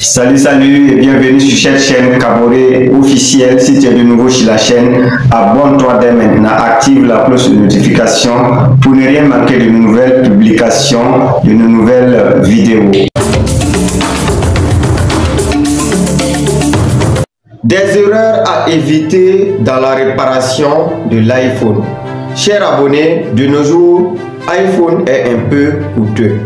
Salut et bienvenue sur cette chaîne Kaboré officielle. Si tu es de nouveau sur la chaîne, abonne-toi dès maintenant, active la cloche de notification pour ne rien manquer de nos nouvelles publications, de nos nouvelles vidéos. Des erreurs à éviter dans la réparation de l'iPhone. Chers abonnés, de nos jours, iPhone est un peu coûteux.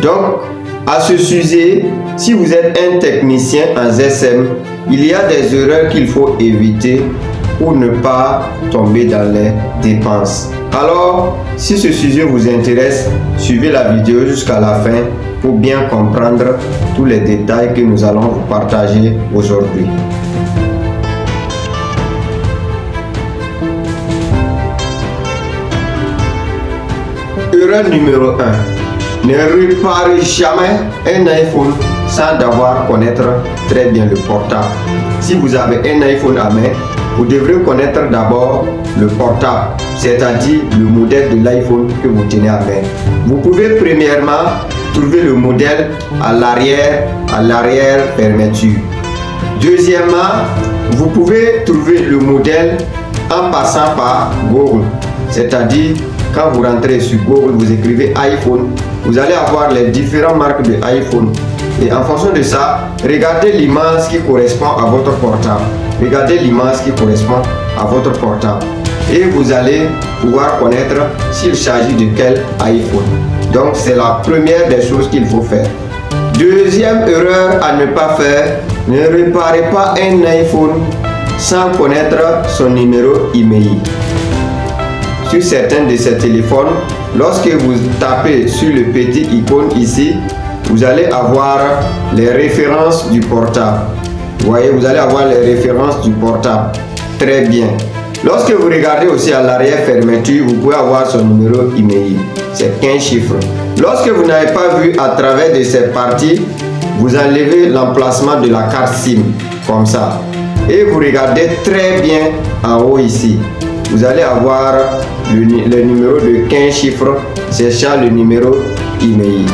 Donc, à ce sujet, si vous êtes un technicien en GSM, il y a des erreurs qu'il faut éviter pour ne pas tomber dans les dépenses. Alors, si ce sujet vous intéresse, suivez la vidéo jusqu'à la fin pour bien comprendre tous les détails que nous allons vous partager aujourd'hui. Erreur numéro 1. Ne réparez jamais un iPhone sans d'abord connaître très bien le portable. Si vous avez un iPhone à main, vous devrez connaître d'abord le portable, c'est-à-dire le modèle de l'iPhone que vous tenez à main. Vous pouvez premièrement trouver le modèle à l'arrière fermeture. Deuxièmement, vous pouvez trouver le modèle en passant par Google, c'est-à-dire quand vous rentrez sur Google, vous écrivez iPhone, vous allez avoir les différentes marques de iPhone. Et en fonction de ça, regardez l'image qui correspond à votre portable. Regardez l'image qui correspond à votre portable. Et vous allez pouvoir connaître s'il s'agit de quel iPhone. Donc c'est la première des choses qu'il faut faire. Deuxième erreur à ne pas faire, ne réparez pas un iPhone sans connaître son numéro email. Sur certains de ces téléphones, lorsque vous tapez sur le petit icône ici, vous allez avoir les références du portable. Vous voyez, vous allez avoir les références du portable. Très bien. Lorsque vous regardez aussi à l'arrière fermeture, vous pouvez avoir son numéro email. C'est 15 chiffres. Lorsque vous n'avez pas vu à travers de ces parties, vous enlevez l'emplacement de la carte SIM, comme ça. Et vous regardez très bien en haut ici. Vous allez avoir le numéro de 15 chiffres, c'est ça le numéro email.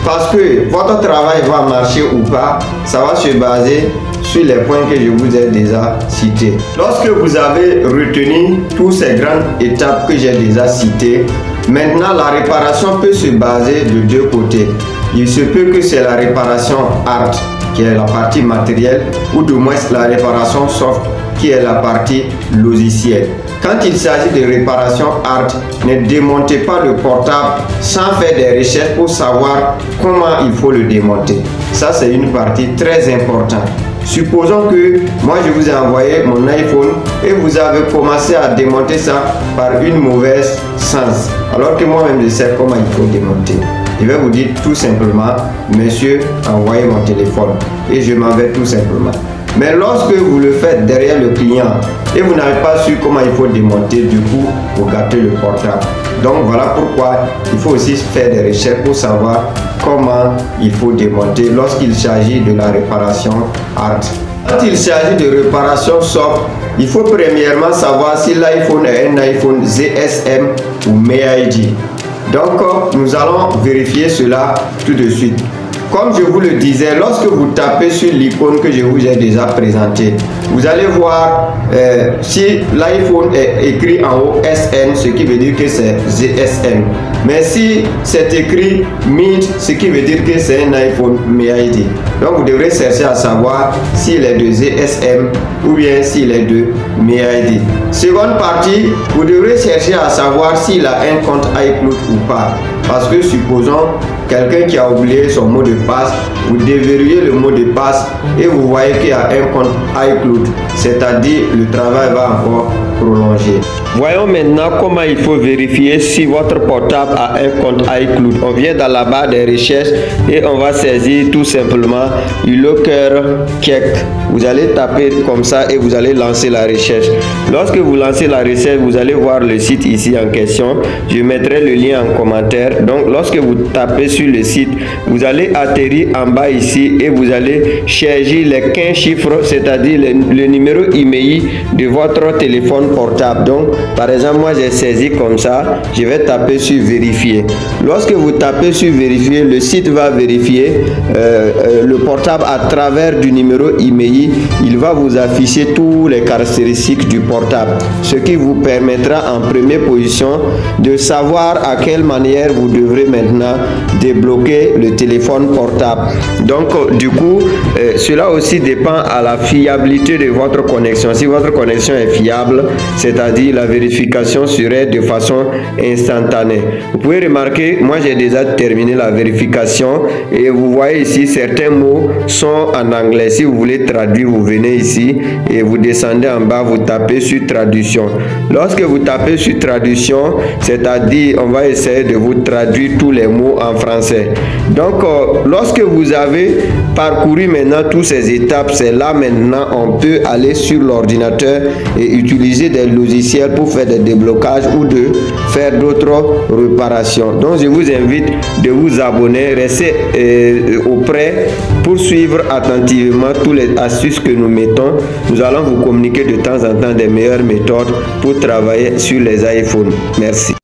Parce que votre travail va marcher ou pas, ça va se baser sur les points que je vous ai déjà cités. Lorsque vous avez retenu toutes ces grandes étapes que j'ai déjà citées, maintenant la réparation peut se baser de deux côtés. Il se peut que c'est la réparation hard, qui est la partie matérielle, ou du moins la réparation soft, qui est la partie logicielle. Quand il s'agit de réparation hard, ne démontez pas le portable sans faire des recherches pour savoir comment il faut le démonter. Ça, c'est une partie très importante. Supposons que moi je vous ai envoyé mon iPhone et vous avez commencé à démonter ça par une mauvaise sens, alors que moi-même je sais comment il faut démonter. Je vais vous dire tout simplement, monsieur, envoyez mon téléphone et je m'en vais tout simplement. Mais lorsque vous le faites derrière le client et vous n'avez pas su comment il faut démonter, du coup, vous gâtez le portable. Donc voilà pourquoi il faut aussi faire des recherches pour savoir comment il faut démonter lorsqu'il s'agit de la réparation hard. Quand il s'agit de réparation soft, il faut premièrement savoir si l'iPhone est un iPhone GSM ou MIUI. Donc nous allons vérifier cela tout de suite. Comme je vous le disais, lorsque vous tapez sur l'icône que je vous ai déjà présentée, vous allez voir si l'iPhone est écrit en haut SN, ce qui veut dire que c'est GSM. Mais si c'est écrit MID, ce qui veut dire que c'est un iPhone MIUI. Donc vous devrez chercher à savoir s'il est de GSM ou bien s'il est de MIUI. Seconde partie, vous devrez chercher à savoir s'il a un compte iCloud ou pas. Parce que supposons quelqu'un qui a oublié son mot de passe, vous déverrouillez le mot de passe et vous voyez qu'il y a un compte iCloud, c'est-à-dire le travail va encore prolonger. Voyons maintenant comment il faut vérifier si votre portable a un compte iCloud. On vient dans la barre des recherches et on va saisir tout simplement eLocker Check. Vous allez taper comme ça et vous allez lancer la recherche. Lorsque vous lancez la recherche, vous allez voir le site ici en question. Je mettrai le lien en commentaire. Donc lorsque vous tapez sur le site, vous allez atterrir en bas ici et vous allez chercher les 15 chiffres, c'est-à-dire le numéro email de votre téléphone portable. Donc, par exemple, moi j'ai saisi comme ça, je vais taper sur vérifier. Lorsque vous tapez sur vérifier, le site va vérifier le portable à travers du numéro IMEI. Il va vous afficher toutes les caractéristiques du portable, ce qui vous permettra en première position de savoir à quelle manière vous devrez maintenant débloquer le téléphone portable. Donc du coup, cela aussi dépend à la fiabilité de votre connexion. Si votre connexion est fiable, c'est-à-dire la vérification serait de façon instantanée. Vous pouvez remarquer, moi j'ai déjà terminé la vérification et vous voyez ici certains mots sont en anglais. Si vous voulez traduire, vous venez ici et vous descendez en bas, vous tapez sur traduction. Lorsque vous tapez sur traduction, c'est-à-dire on va essayer de vous traduire tous les mots en français. Donc lorsque vous avez parcouru maintenant toutes ces étapes, c'est là maintenant on peut aller sur l'ordinateur et utiliser des logiciels pour faire des déblocages ou de faire d'autres réparations. Donc je vous invite de vous abonner, restez auprès pour suivre attentivement toutes les astuces que nous mettons. Nous allons vous communiquer de temps en temps des meilleures méthodes pour travailler sur les iPhones. Merci.